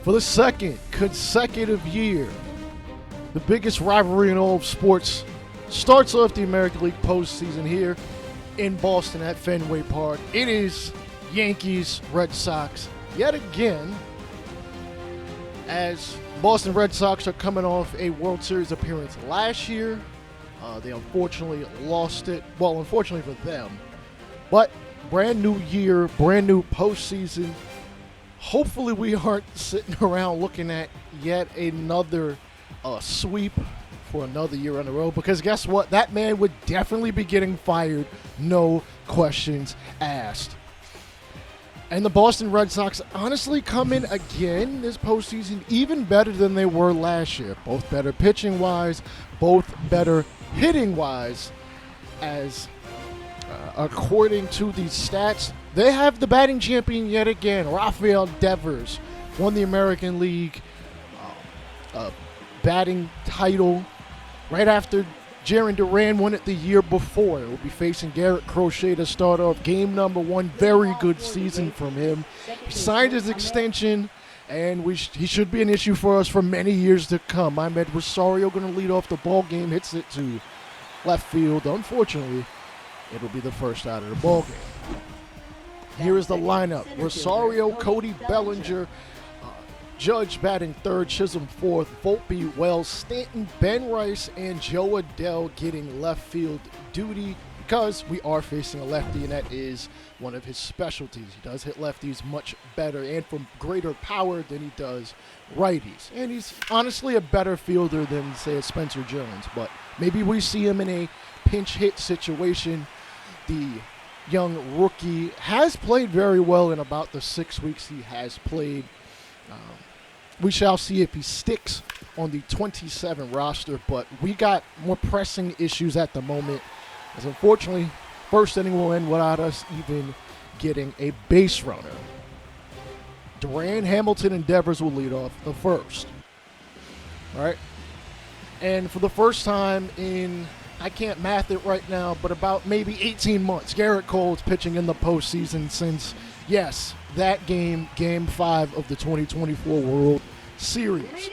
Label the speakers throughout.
Speaker 1: For the second consecutive year, the biggest rivalry in all of sports starts off the American League postseason here in Boston at Fenway Park. It is Yankees, Red Sox yet again, as Boston Red Sox are coming off a World Series appearance last year. They unfortunately lost it. Well, unfortunately for them. But brand new year, brand new postseason. Hopefully we aren't sitting around looking at yet another sweep for another year in a row, because guess what? That man would definitely be getting fired, no questions asked. And the Boston Red Sox honestly come in again this postseason even better than they were last year. Both better pitching-wise, both better hitting-wise, as according to these stats, they have the batting champion yet again. Rafael Devers won the American League batting title right after Jarren Duran won it the year before. It will be facing Garrett Crochet to start off game number one. Very good season from him. He signed his extension, and he should be an issue for us for many years to come. Ahmed Rosario going to lead off the ball game, hits it to left field. Unfortunately, it'll be the first out of the ball game. Here is the lineup: Rosario, Cody Bellinger, Judge batting third, Chisholm fourth, Volpe, Wells, Stanton, Ben Rice, and Joe Adell getting left field duty, because we are facing a lefty, and that is one of his specialties. He does hit lefties much better and from greater power than he does righties. And he's honestly a better fielder than, say, a Spencer Jones, but maybe we see him in a pinch hit situation. The young rookie has played very well in about the 6 weeks he has played. We shall see if he sticks on the 27 roster, but we got more pressing issues at the moment, as unfortunately, first inning will end without us even getting a base runner. Duran, Hamilton, and Devers will lead off the first. All right. And for the first time in, I can't math it right now, but about maybe 18 months, Garrett Cole is pitching in the postseason since, yes, that game, Game 5 of the 2024 World Series.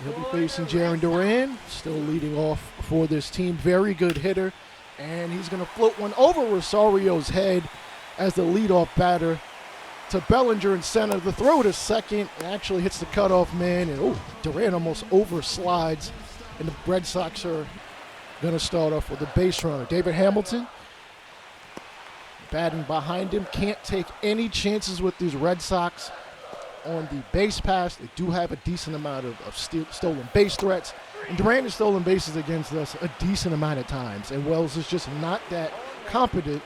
Speaker 1: He'll be facing Jarren Duran, still leading off for this team. Very good hitter, and he's going to float one over Rosario's head as the leadoff batter to Bellinger in center. The throw to second actually hits the cutoff man, and Duran almost overslides, and the Red Sox are going to start off with a base runner. David Hamilton batting behind him. Can't take any chances with these Red Sox on the base pass. They do have a decent amount of stolen base threats. And Duran has stolen bases against us a decent amount of times. And Wells is just not that competent,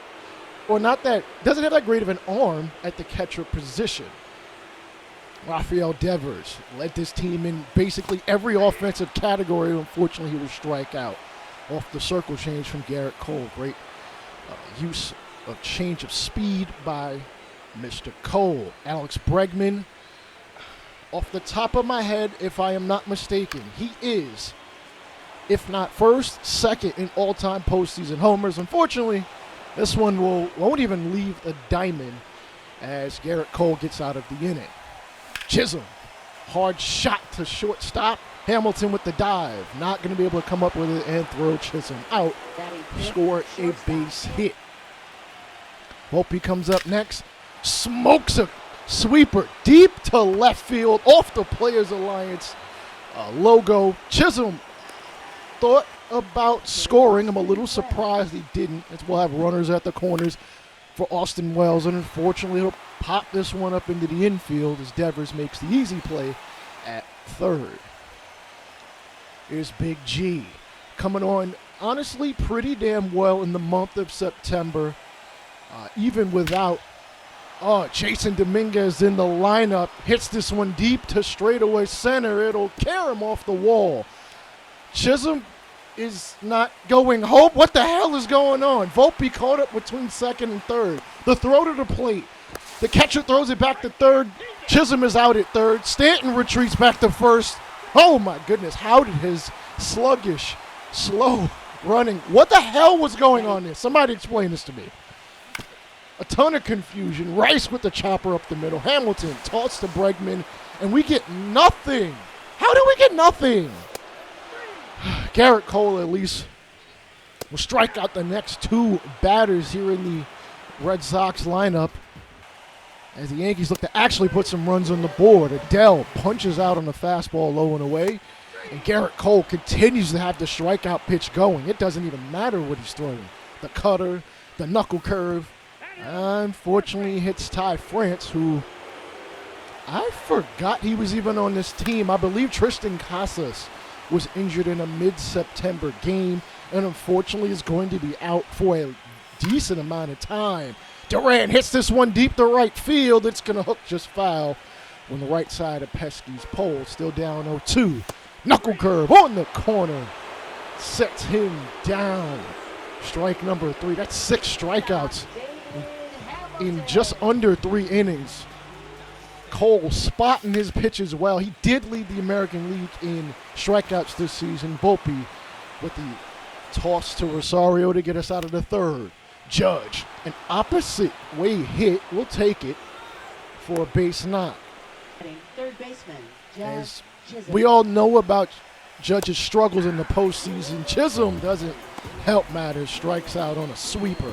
Speaker 1: or doesn't have that great of an arm at the catcher position. Rafael Devers led this team in basically every offensive category. Unfortunately, he will strike out off the circle change from Garrett Cole. Great use of change of speed by Mr. Cole. Alex Bregman, off the top of my head, if I am not mistaken, he is, if not first, second in all-time postseason homers. Unfortunately, this one won't even leave a diamond as Garrett Cole gets out of the inning. Chisholm, hard shot to shortstop. Hamilton with the dive, not going to be able to come up with it and throw Chisholm out. Score a base hit. Volpe comes up next, smokes a sweeper deep to left field off the Players Alliance logo. Chisholm thought about scoring. I'm a little surprised he didn't, as we'll have runners at the corners for Austin Wells, and unfortunately he'll pop this one up into the infield as Devers makes the easy play at third. Here's Big G coming on honestly pretty damn well in the month of September. Even without Jason Dominguez in the lineup, hits this one deep to straightaway center. It'll carry him off the wall. Chisholm is not going home. What the hell is going on? Volpe caught up between second and third. The throw to the plate. The catcher throws it back to third. Chisholm is out at third. Stanton retreats back to first. Oh my goodness, how did his sluggish, slow running, what the hell was going on there? Somebody explain this to me. A ton of confusion. Rice with the chopper up the middle. Hamilton tossed to Bregman, and we get nothing. How do we get nothing? Garrett Cole at least will strike out the next two batters here in the Red Sox lineup as the Yankees look to actually put some runs on the board. Adele punches out on the fastball low and away, and Garrett Cole continues to have the strikeout pitch going. It doesn't even matter what he's throwing. The cutter, the knuckle curve. Unfortunately, hits Ty France, who I forgot he was even on this team. I believe Tristan Casas was injured in a mid-September game and unfortunately is going to be out for a decent amount of time. Durant hits this one deep to right field. It's going to hook just foul on the right side of Pesky's pole. Still down 0-2. Knuckle curve on the corner. Sets him down. Strike number 3. That's 6 strikeouts in just under 3 innings. Cole spotting his pitches well. He did lead the American League in strikeouts this season. Volpe with the toss to Rosario to get us out of the 3rd. Judge, an opposite way hit. We'll take it for a base knock.
Speaker 2: Third baseman,
Speaker 1: as we all know about Judge's struggles in the postseason, Chisholm doesn't help matters. Strikes out on a sweeper.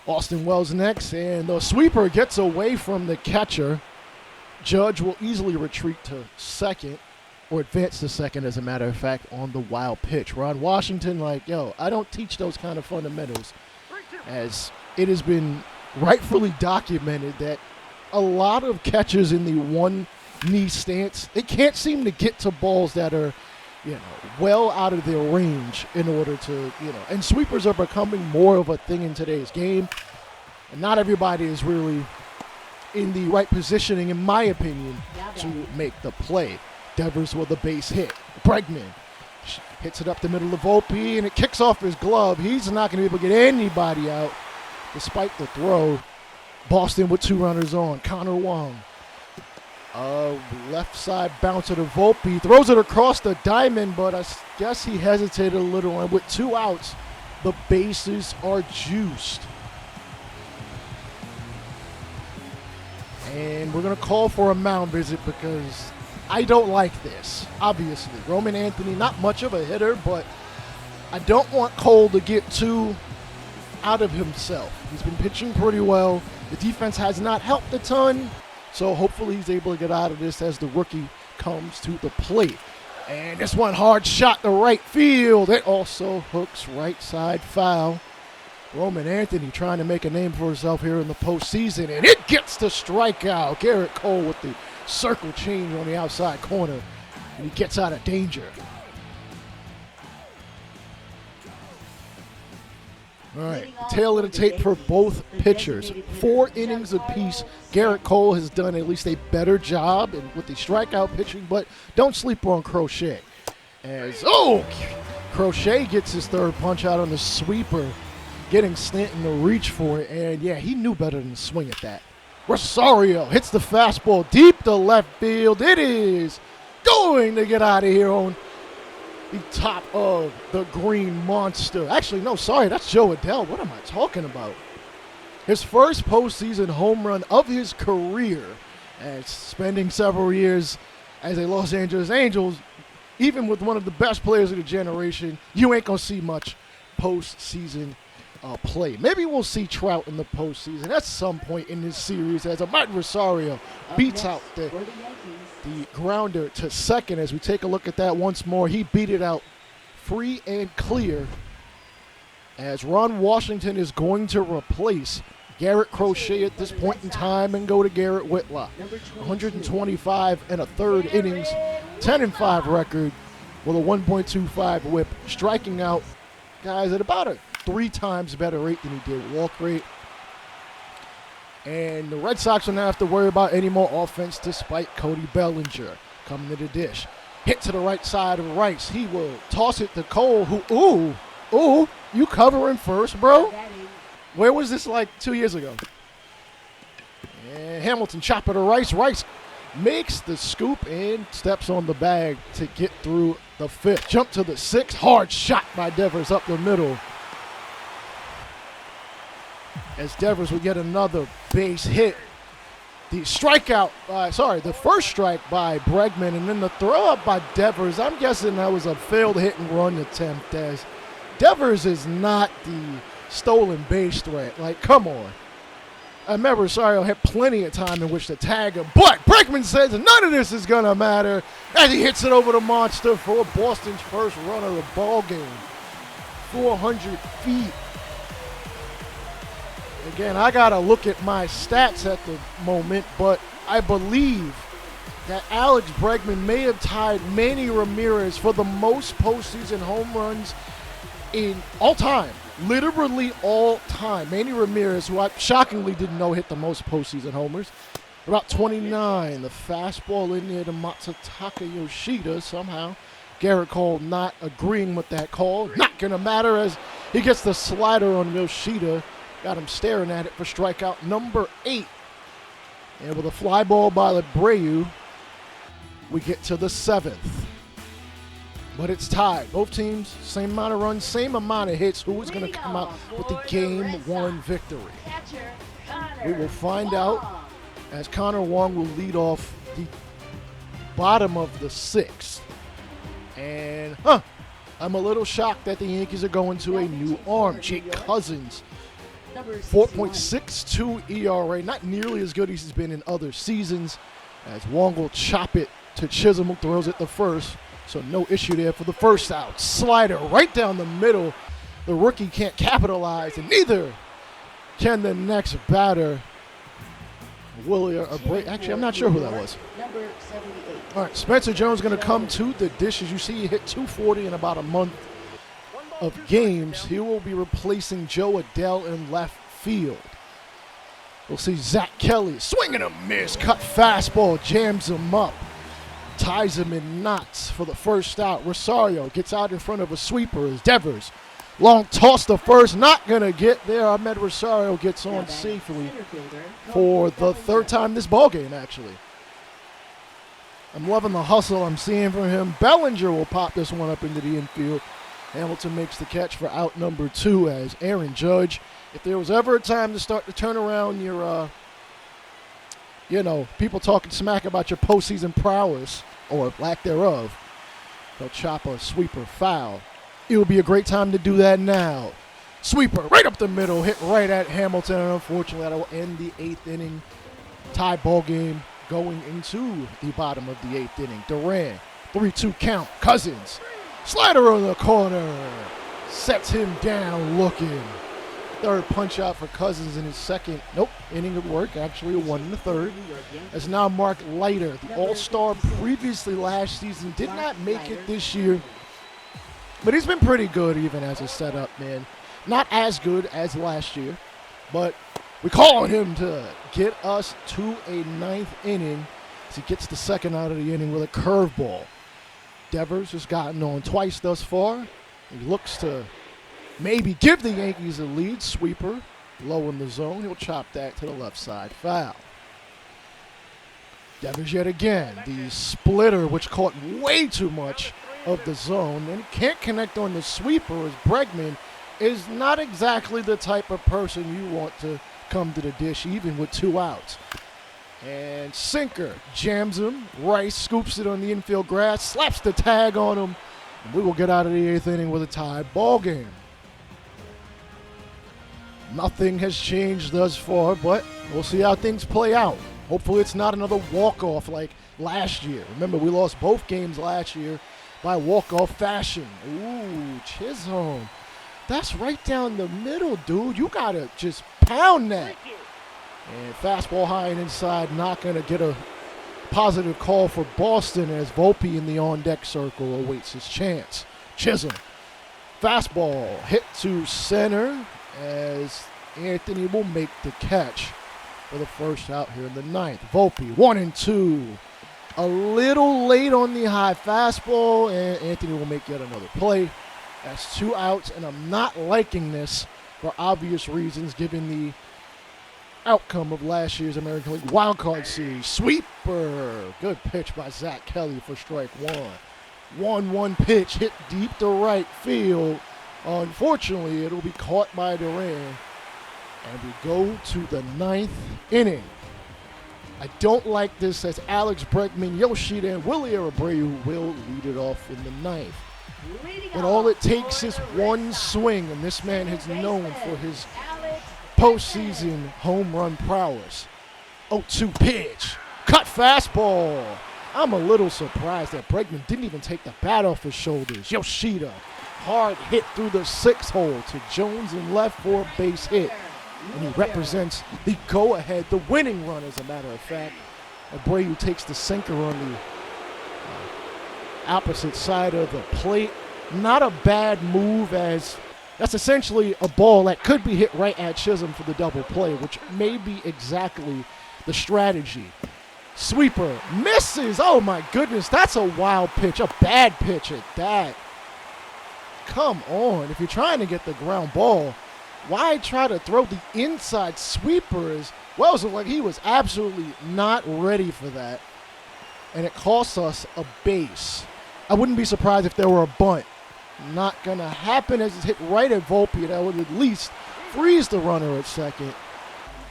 Speaker 1: Austin Wells next, and the sweeper gets away from the catcher. Judge will easily retreat to second, or advance to second, as a matter of fact, on the wild pitch. Ron Washington like, yo, I don't teach those kind of fundamentals, as it has been rightfully documented that a lot of catchers in the one-knee stance, they can't seem to get to balls that are, well out of their range in order to, and sweepers are becoming more of a thing in today's game. And not everybody is really in the right positioning, in my opinion, to make the play. Devers with a base hit. Bregman hits it up the middle of Volpe, and it kicks off his glove. He's not going to be able to get anybody out despite the throw. Boston with 2 runners on. Connor Wong. Left side bouncer to Volpe. Throws it across the diamond, but I guess he hesitated a little. And with 2 outs, the bases are juiced. And we're going to call for a mound visit because I don't like this, obviously. Roman Anthony, not much of a hitter, but I don't want Cole to get too out of himself. He's been pitching pretty well. The defense has not helped a ton. So hopefully he's able to get out of this as the rookie comes to the plate. And this one hard shot to right field. It also hooks right side foul. Roman Anthony trying to make a name for himself here in the postseason. And it gets the strikeout. Garrett Cole with the circle change on the outside corner. And he gets out of danger. All right, tail of the tape for both pitchers. 4 innings apiece. Garrett Cole has done at least a better job with the strikeout pitching, but don't sleep on Crochet. Crochet gets his 3rd punch out on the sweeper, getting Stanton to reach for it, and yeah, he knew better than to swing at that. Rosario hits the fastball deep to left field. It is going to get out of here on the top of the green monster. Actually, no, sorry, that's Joe Adele. What am I talking about? His first postseason home run of his career, and spending several years as a Los Angeles Angels, even with one of the best players of the generation, you ain't gonna see much postseason play. Maybe we'll see Trout in the postseason at some point in this series as Amat Rosario beats out the grounder to second. As we take a look at that once more, he beat it out free and clear as Ron Washington is going to replace Garrett Crochet at this point in time and go to Garrett Whitlock. 125 and a 3rd innings, 10-5 record with a 1.25 whip, striking out guys at about a 3 times better rate than he did walk rate. And the Red Sox don't have to worry about any more offense despite Cody Bellinger coming to the dish. Hit to the right side of Rice. He will toss it to Cole, who, you covering first, bro? Where was this like 2 years ago? And Hamilton chopper to Rice. Rice makes the scoop and steps on the bag to get through the 5th. Jump to the 6th. Hard shot by Devers up the middle. as Devers would get another base hit. The first strike by Bregman, and then the throw up by Devers. I'm guessing that was a failed hit and run attempt, as Devers is not the stolen base threat. Like, come on. I remember Rosario had plenty of time in which to tag him, but Bregman says none of this is going to matter as he hits it over the monster for Boston's first run of the ball game. 400 feet. Again, I got to look at my stats at the moment, but I believe that Alex Bregman may have tied Manny Ramirez for the most postseason home runs in all time. Literally all time. Manny Ramirez, who I shockingly didn't know hit the most postseason homers. About 29. The fastball in there to Matsutaka Yoshida somehow. Garrett Cole not agreeing with that call. Not going to matter as he gets the slider on Yoshida. Got him staring at it for strikeout number 8. And with a fly ball by Abreu, we get to the 7th. But it's tied. Both teams, same amount of runs, same amount of hits. Who is going to come out with the Game 1 victory? We will find out as Connor Wong will lead off the bottom of the 6th. And, I'm a little shocked that the Yankees are going to a new arm. Jake Cousins, 4.62 ERA. Not nearly as good as he's been in other seasons, as Wong will chop it to Chisholm, who throws it the first. So no issue there for the first out. Slider right down the middle. The rookie can't capitalize, and neither can the next batter. Actually, I'm not sure who that was.
Speaker 2: Number 78.
Speaker 1: All right, Spencer Jones going to come to the dish. As you see, he hit 240 in about a month of games. He will be replacing Joe Adele in left field. We'll see Zach Kelly swinging a miss. Cut fastball, jams him up. Ties him in knots for the first out. Rosario gets out in front of a sweeper as Devers. Long toss to first, not going to get there. Ahmed Rosario gets on safely for the 3rd time this ballgame, actually. I'm loving the hustle I'm seeing from him. Bellinger will pop this one up into the infield. Hamilton makes the catch for out number 2 as Aaron Judge. If there was ever a time to start to turn around your people talking smack about your postseason prowess, or lack thereof, they'll chop a sweeper foul. It will be a great time to do that now. Sweeper right up the middle, hit right at Hamilton, and unfortunately that will end the 8th inning. Tie ball game going into the bottom of the 8th inning. Duran, 3-2 count. Cousins, slider on the corner, sets him down looking. 3rd punch out for Cousins in his 2nd inning of work, actually a 1 in the 3rd. As now Mark Leiter, the all-star previously last season, did not make it this year, but he's been pretty good even as a setup man. Not as good as last year, but we call on him to get us to a 9th inning as he gets the 2nd out of the inning with a curveball. Devers has gotten on twice thus far. He looks to maybe give the Yankees a lead. Sweeper low in the zone. He'll chop that to the left side. Foul. Devers yet again. The splitter, which caught way too much of the zone. And he can't connect on the sweeper as Bregman is not exactly the type of person you want to come to the dish, even with 2 outs. And sinker jams him. Rice scoops it on the infield grass, slaps the tag on him. And we will get out of the 8th inning with a tie ball game. Nothing has changed thus far, but we'll see how things play out. Hopefully it's not another walk-off like last year. Remember, we lost both games last year by walk-off fashion. Ooh, Chisholm. That's right down the middle, dude. You got to just pound that. And fastball high and inside, not going to get a positive call for Boston as Volpe in the on-deck circle awaits his chance. Chisholm. Fastball hit to center as Anthony will make the catch for the first out here in the 9th. Volpe, 1-2. A little late on the high fastball, and Anthony will make yet another play. That's 2 outs, and I'm not liking this for obvious reasons given the outcome of last year's American League wildcard series. Sweeper. Good pitch by Zach Kelly for strike 1. 1-1 pitch hit deep to right field. Unfortunately, it'll be caught by Duran And we go to the 9th inning. I don't like this as Alex Bregman, Yoshida, and Willie Abreu will lead it off in the 9th. But all it takes is one swing, and this man is known for his postseason home run prowess. 0-2 pitch. Cut fastball. I'm a little surprised that Bregman didn't even take the bat off his shoulders. Yoshida, hard hit through the 6th hole to Jones in left for a base hit. And he represents the go-ahead, the winning run, as a matter of fact. Abreu takes the sinker on the opposite side of the plate. Not a bad move, as that's essentially a ball that could be hit right at Chisholm for the double play, which may be exactly the strategy. Sweeper misses. Oh my goodness, that's a wild pitch, a bad pitch at that. Come on, if you're trying to get the ground ball, why try to throw the inside sweeper? As well, it looked like he was absolutely not ready for that, and it costs us a base. I wouldn't be surprised if there were a bunt. Not gonna happen, as it's hit right at Volpe. That would at least freeze the runner at second.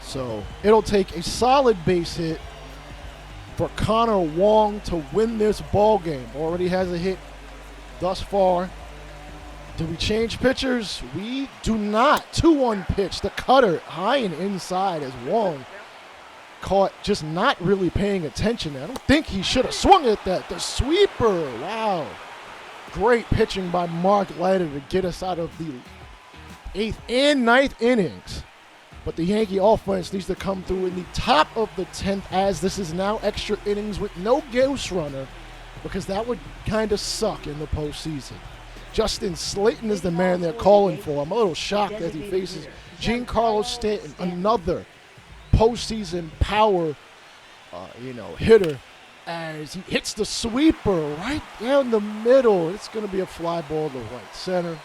Speaker 1: So it'll take a solid base hit for Connor Wong to win this ball game. Already has a hit thus far. Do we change pitchers? We do not. 2-1 pitch. The cutter high and inside as Wong caught, just not really paying attention. I don't think he should have swung at that. The sweeper. Wow. Great pitching by Mark Leiter to get us out of the 8th and 9th innings. But the Yankee offense needs to come through in the top of the 10th, as this is now extra innings with no ghost runner, because that would kind of suck in the postseason. Justin Slayton is the man they're calling for. I'm a little shocked as he faces Giancarlo Stanton, another postseason power hitter, as he hits the sweeper right down the middle. It's going to be a fly ball to right center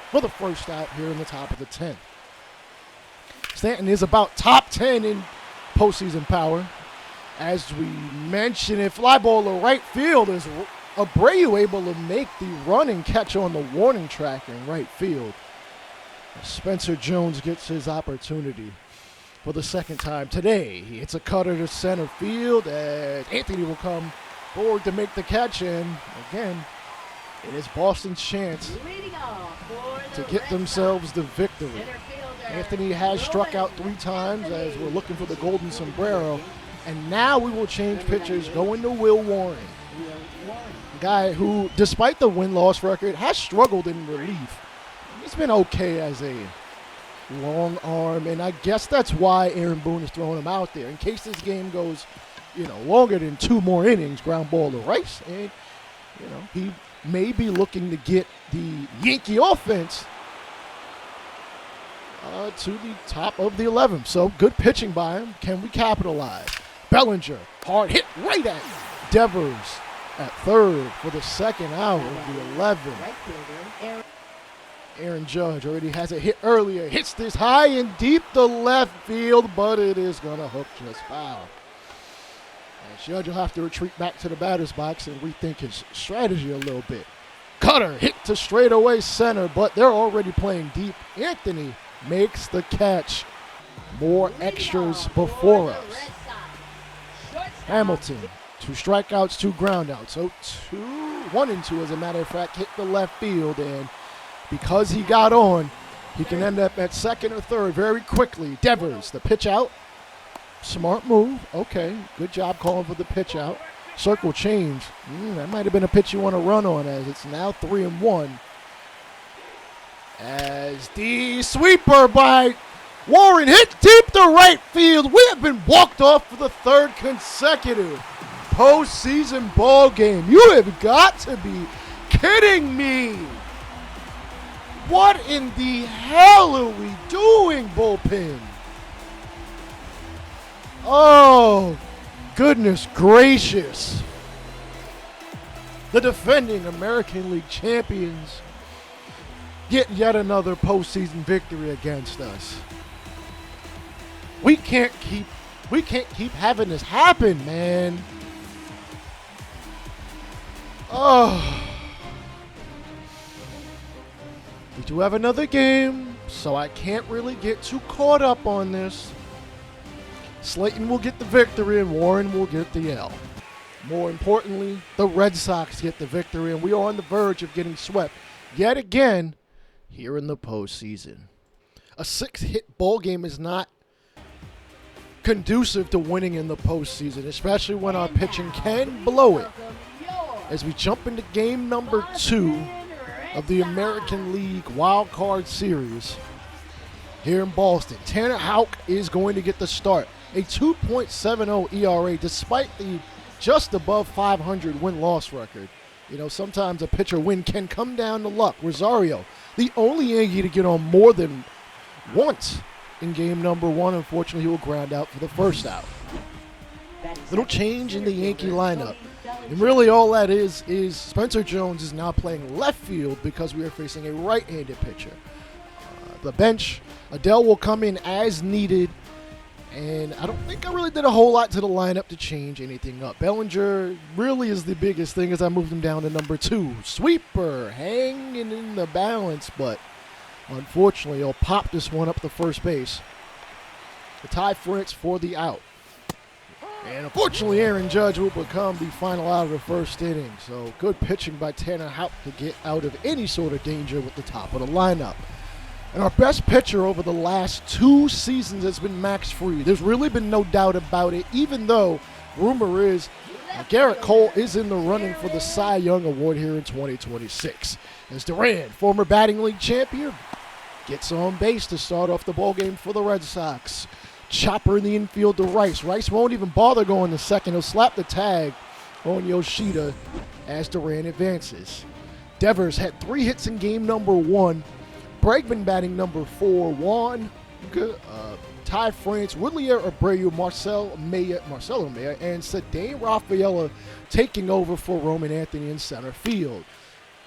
Speaker 1: for the first out here in the top of the 10th. Stanton is about top 10 in postseason power. As we mentioned, a fly ball to right field. Is Abreu able to make the run and catch on the warning track in right field? Spencer Jones gets his opportunity for the second time today. He hits a cutter to center field, and Anthony will come forward to make the catch. And again, it is Boston's chance to get themselves the victory. Anthony has struck out 3 times, as we're looking for the golden sombrero. And now we will change pitchers, going to Will Warren. A guy who, despite the win-loss record, has struggled in relief. He's been okay as a long arm, and I guess that's why Aaron Boone is throwing him out there, in case this game goes, longer than 2 more innings, ground ball to Rice. And, he may be looking to get the Yankee offense to the top of the 11th. So good pitching by him. Can we capitalize? Bellinger, hard hit right at Devers at third for the second out of the 11th. Aaron Judge already has a hit earlier. Hits this high and deep to left field, but it is going to hook just foul. And Judge will have to retreat back to the batter's box and rethink his strategy a little bit. Cutter hit to straightaway center, but they're already playing deep. Anthony makes the catch. More extras before us. Hamilton, 2 strikeouts, 2 groundouts. So 1 and 2, as a matter of fact, hit the left field, and because he got on, he can end up at second or third very quickly. Devers, the pitch out. Smart move. Okay, good job calling for the pitch out. Circle change. That might have been a pitch you want to run on, as it's now 3-1. As the sweeper by Warren hit deep to right field. We have been walked off for the 3rd consecutive postseason ball game. You have got to be kidding me. What in the hell are we doing, bullpen? Oh, goodness gracious. The defending American League champions get yet another postseason victory against us. We can't keep having this happen, man. Oh. We do have another game so I can't really get too caught up on this. Slayton will get the victory and Warren will get the L. More importantly, the Red Sox get the victory, and we are on the verge of getting swept yet again here in the postseason. A 6-hit ball game is not conducive to winning in the postseason, especially when our pitching can blow it. As we jump into game number 2 of the American League Wild Card Series here in Boston, Tanner Houck is going to get the start. A 2.70 ERA despite the just above 500 win-loss record. You know, sometimes a pitcher win can come down to luck. Rosario, the only Yankee to get on more than once in game number 1. Unfortunately, he will ground out for the first out. Little change in the Yankee lineup. And really all that is Spencer Jones is now playing left field because we are facing a right-handed pitcher. The bench, Adele will come in as needed. And I don't think I really did a whole lot to the lineup to change anything up. Bellinger really is the biggest thing as I moved him down to number 2. Sweeper hanging in the balance, but unfortunately he'll pop this one up to first base. The Ty France for the out. And unfortunately Aaron Judge will become the final out of the first inning. So good pitching by Tanner Houck to get out of any sort of danger with the top of the lineup. And our best pitcher over the last 2 seasons has been Max Fried. There's really been no doubt about it, even though rumor is Garrett Cole is in the running for the Cy Young Award here in 2026. As Duran, former batting league champion, gets on base to start off the ballgame for the Red Sox. Chopper in the infield to Rice. Rice won't even bother going to second. He'll slap the tag on Yoshida as Duran advances. Devers had 3 hits in game number 1. Bregman batting number 4, Juan, Ty France, Woodlier Abreu, Marcelo Maya, and Cedane Rafaela taking over for Roman Anthony in center field.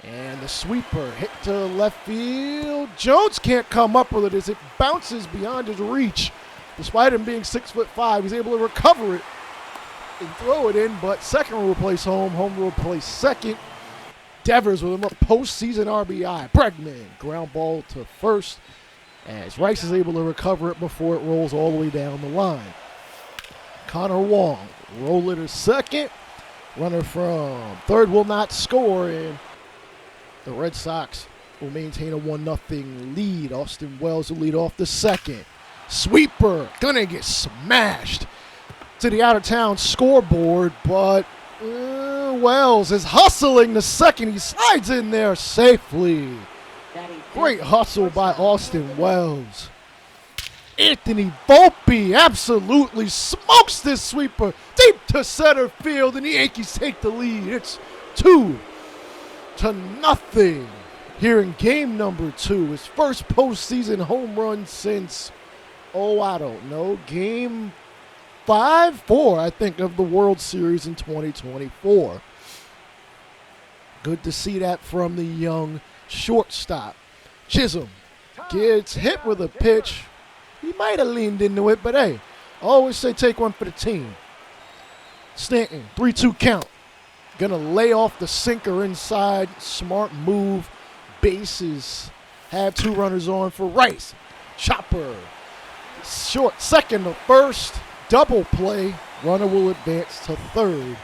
Speaker 1: And the sweeper hit to left field. Jones can't come up with it as it bounces beyond his reach. Despite him being 6'5", he's able to recover it and throw it in, but second will replace home, home will replace second. Devers with a postseason RBI. Bregman, ground ball to first as Rice is able to recover it before it rolls all the way down the line. Connor Wong, roll it to second. Runner from third will not score, and the Red Sox will maintain a 1-0 lead. Austin Wells will lead off the second. Sweeper, gonna get smashed to the out-of-town scoreboard, but Wells is hustling the second. He slides in there safely. Great hustle by Austin Wells. Anthony Volpe absolutely smokes this sweeper deep to center field, and the Yankees take the lead. It's 2-0 here in game number 2. His first postseason home run since, I don't know, game 5-4, I think, of the World Series in 2024. Good to see that from the young shortstop. Chisholm gets hit with a pitch. He might have leaned into it, but hey, I always say take one for the team. Stanton, 3-2 count. Gonna lay off the sinker inside. Smart move. Bases have 2 runners on for Rice. Chopper, short second to first. Double play. Runner will advance to third.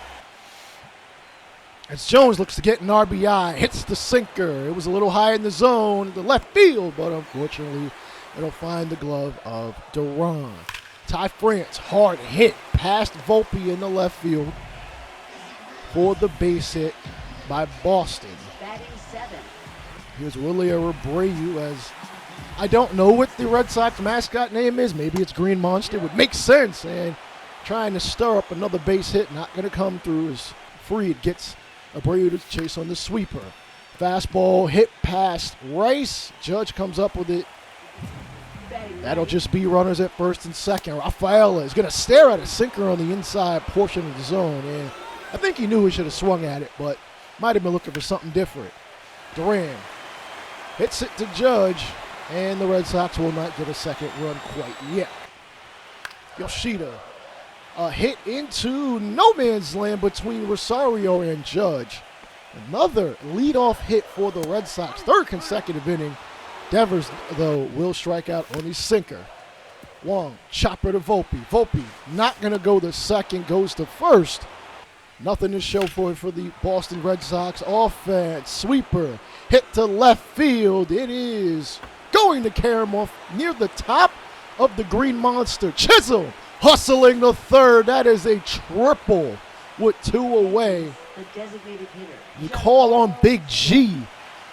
Speaker 1: As Jones looks to get an RBI, hits the sinker. It was a little high in the zone, the left field, but unfortunately, it'll find the glove of Duran. Ty France, hard hit past Volpe in the left field for the base hit by Boston.
Speaker 2: Batting 7.
Speaker 1: Here's Woodlier Abreu as I don't know what the Red Sox mascot name is. Maybe it's Green Monster. It would make sense. And trying to stir up another base hit, not going to come through as Fried gets Abreu to chase on the sweeper. Fastball hit past Rice. Judge comes up with it. That'll just be runners at first and second. Rafaela is going to stare at a sinker on the inside portion of the zone. And I think he knew he should have swung at it, but might have been looking for something different. Duran hits it to Judge, and the Red Sox will not get a second run quite yet. Yoshida, a hit into no man's land between Rosario and Judge. Another leadoff hit for the Red Sox, third consecutive inning Devers, though, will strike out on his sinker. Wong, chopper to Volpe. Volpe not going to go to second, goes to first. Nothing to show for it for the Boston Red Sox offense. Sweeper, hit to left field. It is going to carry him off near the top of the Green Monster. Chisholm hustling the third. That is a triple with 2 away.
Speaker 2: The designated hitter.
Speaker 1: You call on Big G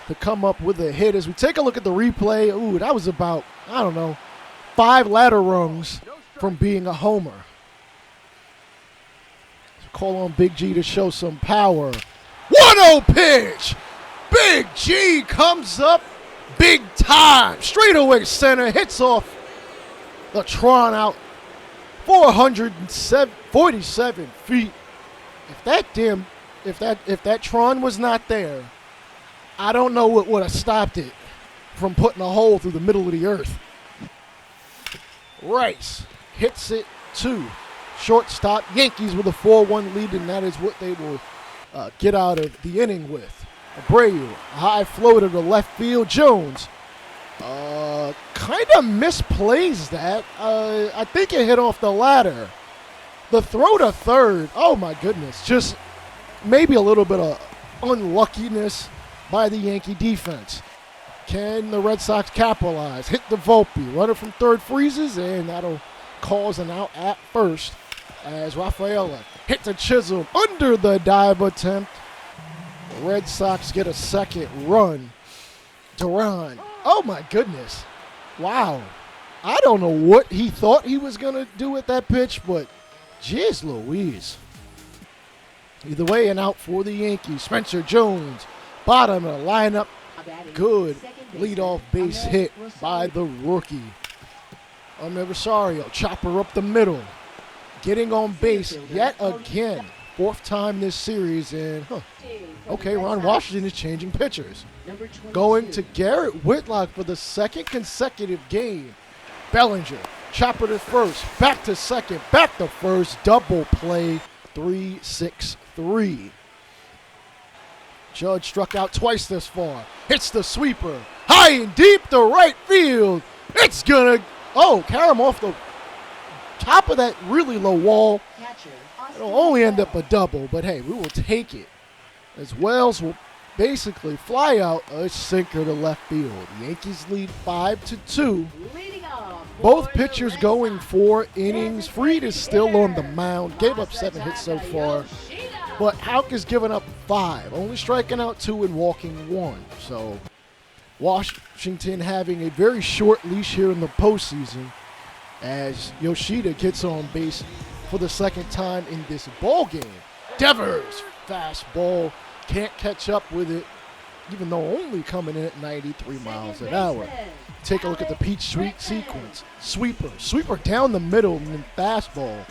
Speaker 1: to come up with a hit. As we take a look at the replay, ooh, that was about, 5 ladder rungs from being a homer. So call on Big G to show some power. 1-0 pitch! Big G comes up big time. Straightaway center, hits off the Tron out 447 feet. If that Tron was not there, I don't know what would have stopped it from putting a hole through the middle of the earth. Rice hits it to shortstop. Yankees with a 4-1 lead, and that is what they will get out of the inning with. Abreu, a high floater to left field. Jones kind of misplays that. I think it hit off the ladder. The throw to third, oh my goodness, just maybe a little bit of unluckiness by the Yankee defense. Can the Red Sox capitalize? Hit the Volpe. Runner from third freezes, and that'll cause an out at first as Rafaela hit the Chisholm under the dive attempt. The Red Sox get a second run. Duran. Oh, my goodness. Wow. I don't know what he thought he was going to do with that pitch, but jeez Louise. Either way, an out for the Yankees. Spencer Jones, bottom of the lineup. Good leadoff base hit by the rookie. Rosario, chopper up the middle. Getting on base yet again. 4th time this series, and okay, Ron Washington is changing pitchers. Going to Garrett Whitlock for the 2nd consecutive game. Bellinger, chopper to first, back to second, back to first, double play, 3-6-3. Judge struck out twice this far. Hits the sweeper. High and deep to right field. It's gonna, carry him off the top of that really low wall. It'll only end up a double, but hey, we will take it. As Wells will basically fly out a sinker to left field. The Yankees lead 5-2. Both pitchers going 4 innings. Fried is still on the mound. Gave up 7 hits so far. But Houck has given up 5, only striking out 2 and walking 1. So Washington having a very short leash here in the postseason as Yoshida gets on base for the 2nd time in this ball game. Devers, fastball, can't catch up with it, even though only coming in at 93 miles an hour. Take a look at the Peach Sweet sequence. Sweeper down the middle and then fastball.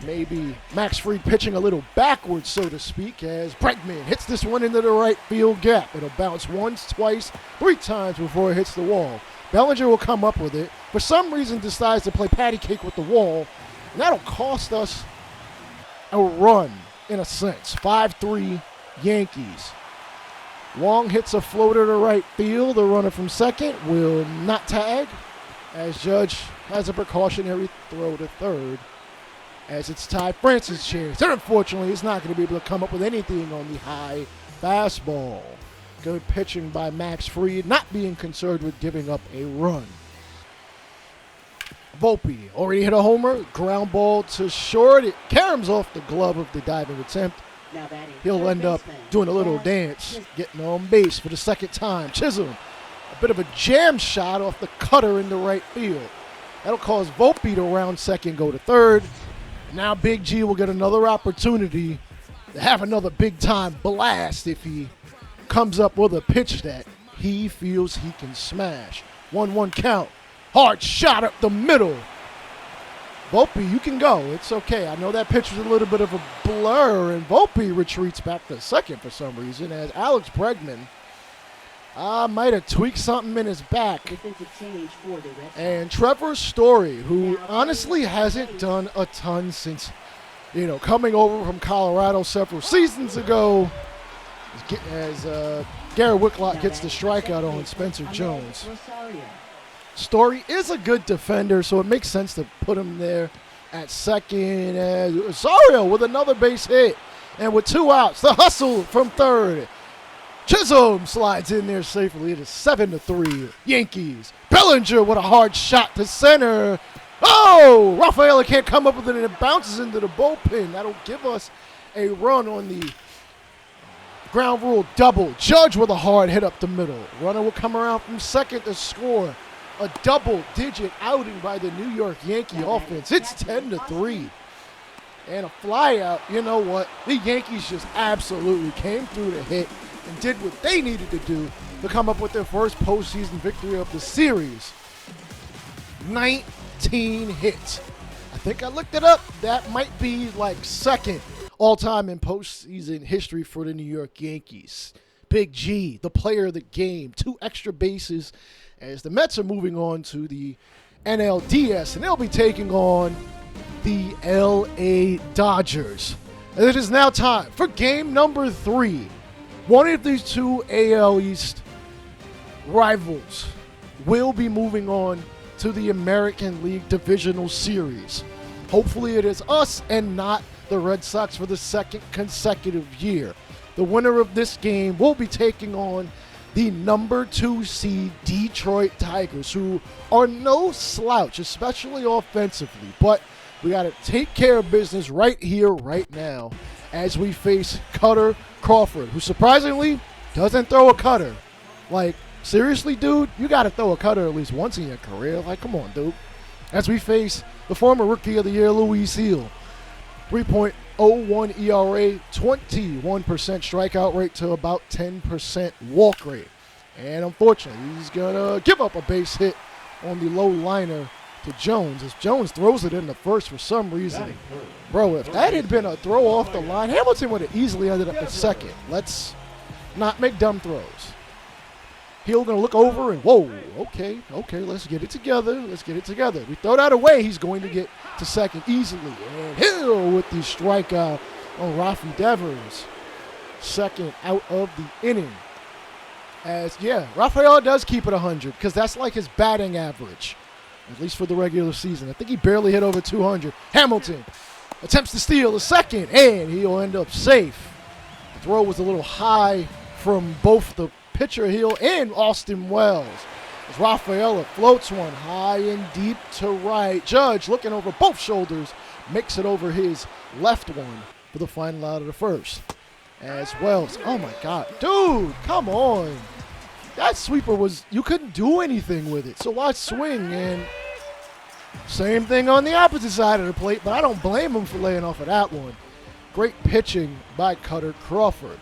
Speaker 1: Maybe Max Fried pitching a little backwards, so to speak, as Bregman hits this one into the right field gap. It'll bounce once, twice, 3 times before it hits the wall. Bellinger will come up with it. For some reason, decides to play patty cake with the wall, and that'll cost us a run, in a sense. 5-3 Yankees. Wong hits a floater to right field. The runner from second will not tag, as Judge has a precautionary throw to third, as it's Ty Francis' chance. And unfortunately, he's not going to be able to come up with anything on the high fastball. Good pitching by Max Fried, not being concerned with giving up a run. Volpe already hit a homer. Ground ball to short. It caroms off the glove of the diving attempt. He'll end up doing a little dance, getting on base for the 2nd time. Chisholm, a bit of a jam shot off the cutter in the right field. That'll cause Volpe to round second, go to third. Now Big G will get another opportunity to have another big-time blast if he comes up with a pitch that he feels he can smash. 1-1 count. Hard shot up the middle. Volpe, you can go. It's okay. I know that pitch was a little bit of a blur, and Volpe retreats back to second for some reason, as Alex Bregman might have tweaked something in his back. And Trevor Story, who honestly hasn't done a ton since, coming over from Colorado several seasons ago, as Garrett Whitlock gets the strikeout on Spencer Jones.
Speaker 2: Rosario.
Speaker 1: Story is a good defender, so it makes sense to put him there at second. As Rosario with another base hit. And with 2 outs, the hustle from third. Chisholm slides in there safely. It is 7-3 Yankees. Bellinger with a hard shot to center. Oh, Rafaela can't come up with it, and it bounces into the bullpen. That'll give us a run on the ground rule double. Judge with a hard hit up the middle. Runner will come around from second to score a double-digit outing by the New York Yankee offense. It's 10-3. And a fly out. You know what? The Yankees just absolutely came through to hit and did what they needed to do to come up with their first postseason victory of the series. 19 hits. I think I looked it up. That might be like second all-time in postseason history for the New York Yankees. Big G, the player of the game. 2 extra bases as the Mets are moving on to the NLDS, and they'll be taking on the LA Dodgers. And it is now time for game number 3. One of these 2 AL East rivals will be moving on to the American League Divisional Series. Hopefully it is us and not the Red Sox for the second consecutive year. The winner of this game will be taking on the number 2 seed Detroit Tigers, who are no slouch, especially offensively. But we got to take care of business right here, right now, as we face Cutter Crawford, who surprisingly doesn't throw a cutter. Like, seriously, dude, you got to throw a cutter at least once in your career. Like, come on, dude. As we face the former Rookie of the Year, Luis Gil. 3.01 ERA, 21% strikeout rate to about 10% walk rate. And unfortunately, he's going to give up a base hit on the low liner to Jones, as Jones throws it in the first for some reason. Bro, if that had been a throw off the line, Hamilton would have easily ended up at second. Let's not make dumb throws. Hill going to look over and, whoa, okay, let's get it together. We throw that away, he's going to get to second easily. And Hill with the strikeout on Rafi Devers. Second out of the inning. As, yeah, Rafael does keep it 100 because that's like his batting average, at least for the regular season. I think he barely hit over 200. Hamilton attempts to steal a second, and he'll end up safe. The throw was a little high from both the pitcher Hill and Austin Wells. As Rafaela floats one high and deep to right. Judge, looking over both shoulders, makes it over his left one for the final out of the first. As Wells, oh my God, dude, come on. That sweeper was, you couldn't do anything with it. So why swing? And same thing on the opposite side of the plate, but I don't blame him for laying off of that one. Great pitching by Cutter Crawford.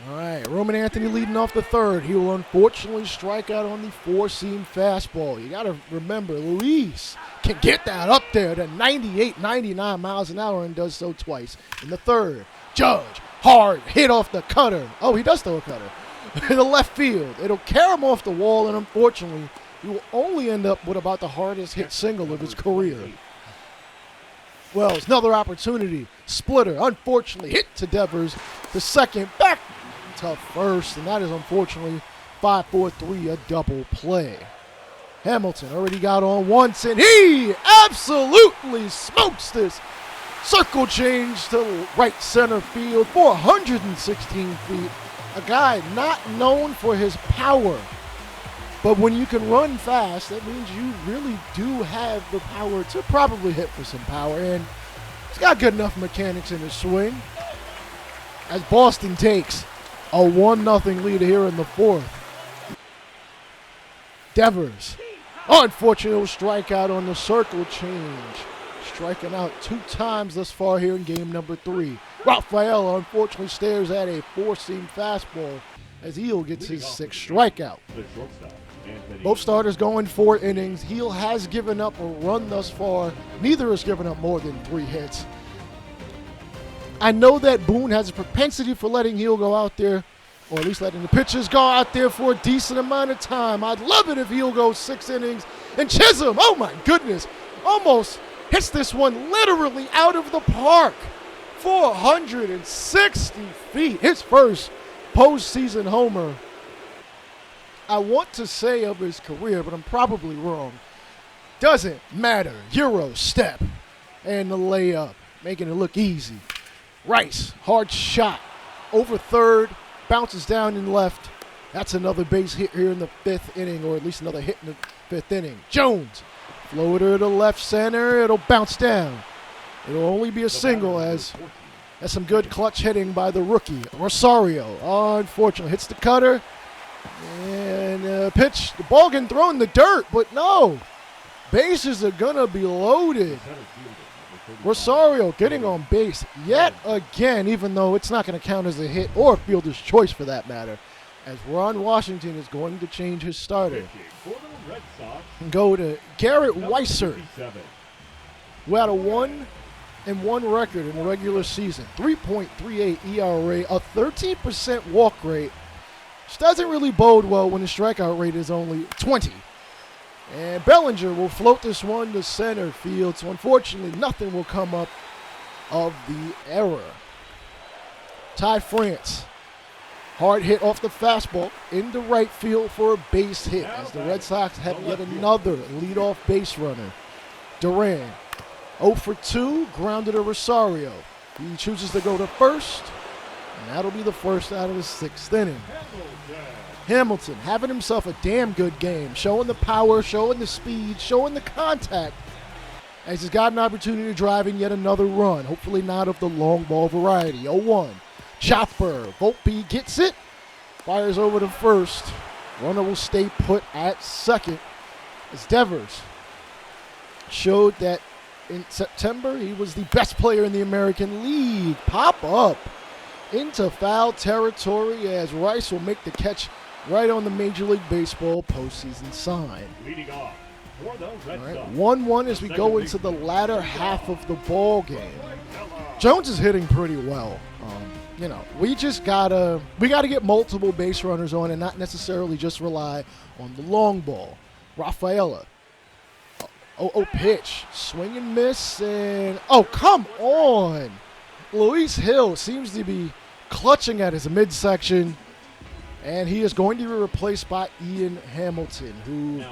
Speaker 1: All right, Roman Anthony leading off the third. He will unfortunately strike out on the 4-seam fastball. You got to remember, Luis can get that up there to 98, 99 miles an hour and does so twice. In the third, Judge, hard hit off the cutter. Oh, he does throw a cutter. In the left field. It'll carry him off the wall, and unfortunately, he will only end up with about the hardest hit single of his career. Wells, another opportunity. Splitter, unfortunately, hit to Devers. The second, back to first, and that is unfortunately 5-4-3, a double play. Hamilton already got on once, and he absolutely smokes this circle change to right center field, 416 feet. A guy not known for his power, but when you can run fast, that means you really do have the power to probably hit for some power, and he's got good enough mechanics in his swing. As Boston takes a 1-0 lead here in the fourth. Devers, unfortunate strikeout on the circle change. Striking out 2 times thus far here in game number 3. Rafaela unfortunately stares at a 4-seam fastball as Heel gets his 6th strikeout. Both starters going 4 innings. Heel has given up a run thus far. Neither has given up more than 3 hits. I know that Boone has a propensity for letting Heel go out there, or at least letting the pitchers go out there for a decent amount of time. I'd love it if Heel goes 6 innings. And Chisholm, oh my goodness, almost hits this one literally out of the park. 460 feet. His first postseason homer, I want to say, of his career, but I'm probably wrong. Doesn't matter. Euro step and the layup, making it look easy. Rice, hard shot. Over third, bounces down in left. That's another base hit here in the fifth inning, or at least another hit in the fifth inning. Jones, floater to left center. It'll bounce down. It'll only be a single as that's some good clutch hitting by the rookie. Rosario, unfortunately, hits the cutter. And pitch, the ball getting thrown in the dirt, but no. Bases are going to be loaded. Rosario getting on base yet again, even though it's not going to count as a hit or a fielder's choice for that matter, as Ron Washington is going to change his starter and go to Garrett Weiser, who had a 1-1 record in the regular season, 3.38 ERA, a 13% walk rate, which doesn't really bode well when the strikeout rate is only 20. And Bellinger will float this one to center field, so unfortunately nothing will come up of the error. Ty France, hard hit off the fastball into right field for a base hit as the Red Sox have yet another leadoff base runner. Duran, 0 for 2, grounded to Rosario. He chooses to go to first, and that'll be the first out of the sixth inning. Hamilton having himself a damn good game, showing the power, showing the speed, showing the contact, as he's got an opportunity to drive in yet another run, hopefully not of the long ball variety. 0-1. Chopper, Volpe gets it, fires over to first. Runner will stay put at second as Devers showed that in September he was the best player in the American League. Pop up into foul territory as Rice will make the catch right on the Major League Baseball postseason sign.
Speaker 3: Leading off for the Red Sox.
Speaker 1: 1-1 as we go into the latter half of the ball game. Jones is hitting pretty well. We gotta get multiple base runners on and not necessarily just rely on the long ball. Rafaela. Pitch. Swing and miss, and come on. Luis Hill seems to be clutching at his midsection. And he is going to be replaced by Ian Hamilton, who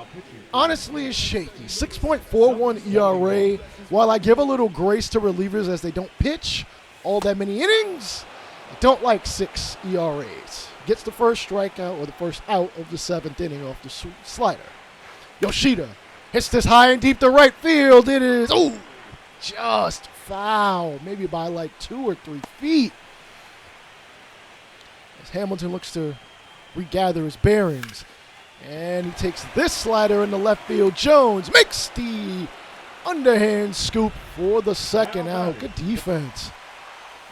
Speaker 1: honestly is shaky. 6.41 ERA. While I give a little grace to relievers as they don't pitch all that many innings, I don't like 6 ERAs. Gets the first strikeout or the first out of the seventh inning off the slider. Yoshida hits this high and deep to right field. It is, just foul, maybe by like 2 or 3 feet. As Hamilton looks to regather his bearings, and he takes this slider in the left field. Jones makes the underhand scoop for the second out. Good defense.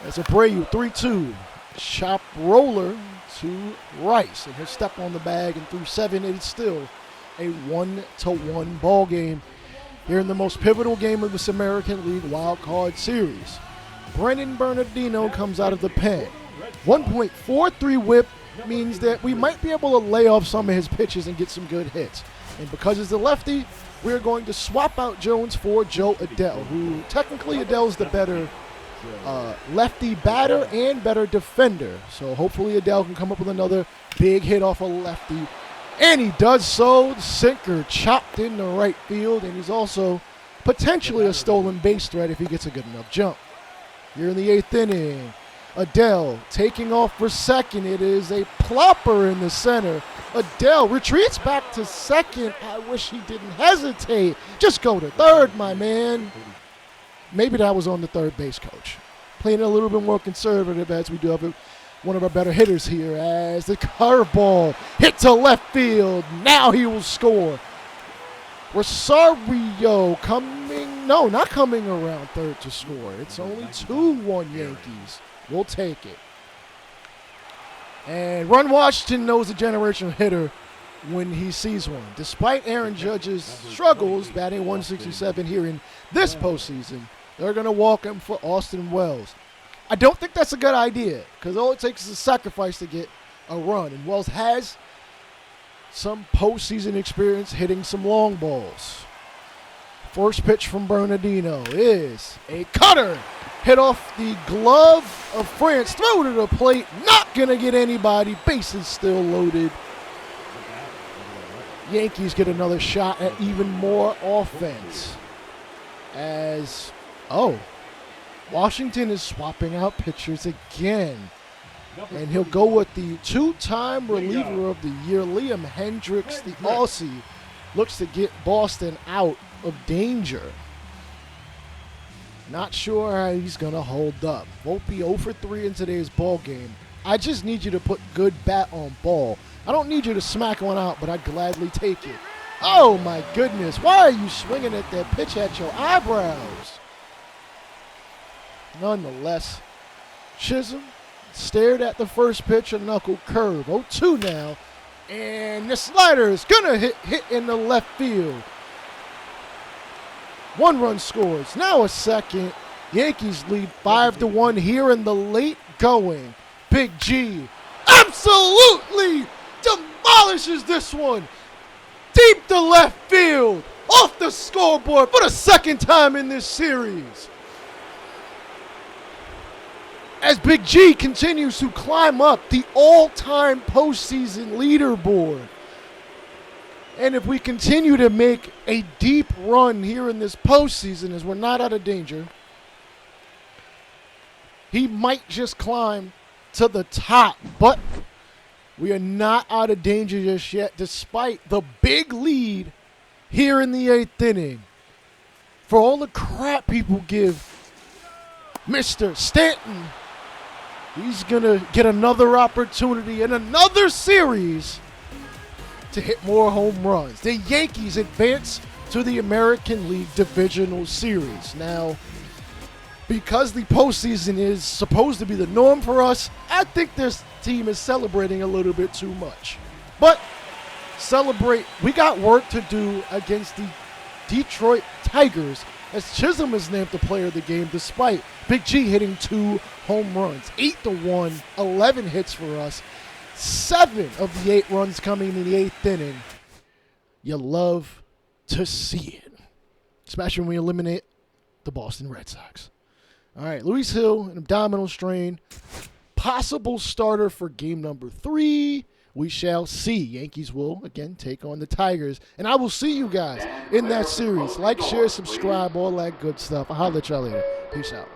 Speaker 1: As Abreu 3-2, chop roller to Rice, and he'll step on the bag, and through 7 it's still a 1-1 ball game here in the most pivotal game of this American League Wild Card Series. Brennan Bernardino comes out of the pen. 1.43 whip means that we might be able to lay off some of his pitches and get some good hits. And because he's a lefty, we're going to swap out Jones for Joe Adele, who technically Adele's the better lefty batter and better defender. So hopefully Adele can come up with another big hit off a lefty. And he does so. The sinker chopped into right field, and he's also potentially a stolen base threat if he gets a good enough jump. Here in the 8th inning, Adele taking off for second. It is a plopper in the center. Adele retreats back to second. I wish he didn't hesitate. Just go to third, my man. Maybe that was on the third base coach. Playing a little bit more conservative as we do have one of our better hitters here, as the curveball hit to left field. Now he will score. Rosario not coming around third to score. It's only 2-1 Yankees. We'll take it. And Ron Washington knows a generational hitter when he sees one. Despite Aaron Judge's struggles batting 167 here in this postseason, they're going to walk him for Austin Wells. I don't think that's a good idea, because all it takes is a sacrifice to get a run. And Wells has some postseason experience hitting some long balls. First pitch from Bernardino is a cutter Hit off the glove of France. Throw to the plate. Not going to get anybody. Bases still loaded. Yankees get another shot at even more offense. Washington is swapping out pitchers again. And he'll go with the two-time reliever of the year, Liam Hendricks, the Aussie, looks to get Boston out of danger. Not sure how he's going to hold up. Won't be 0 for 3 in today's ball game. I just need you to put good bat on ball. I don't need you to smack one out, but I'd gladly take it. Oh, my goodness. Why are you swinging at that pitch at your eyebrows? Nonetheless, Chisholm stared at the first pitch, a knuckle curve. 0-2 now. And the slider is going to hit in the left field. 1 run scores. Now a second. Yankees lead 5-1 here in the late going. Big G absolutely demolishes this one. Deep to left field. Off the scoreboard for the second time in this series. As Big G continues to climb up the all-time postseason leaderboard. And if we continue to make a deep run here in this postseason, as we're not out of danger, he might just climb to the top. But we are not out of danger just yet, despite the big lead here in the 8th inning. For all the crap people give Mr. Stanton, he's going to get another opportunity in another series to hit more home runs. The Yankees advance to the American League Divisional Series. Now, because the postseason is supposed to be the norm for us, I think this team is celebrating a little bit too much. But celebrate. We got work to do against the Detroit Tigers, as Chisholm is named the player of the game despite Big G hitting 2 home runs. 8-1, 11 hits for us. 7 of the 8 runs coming in the 8th inning. You love to see it, especially when we eliminate the Boston Red Sox. All right, Luis Hill, an abdominal strain. Possible starter for game number 3. We shall see. Yankees will, again, take on the Tigers. And I will see you guys in that series. Like, share, subscribe, all that good stuff. I'll holler at y'all later. Peace out.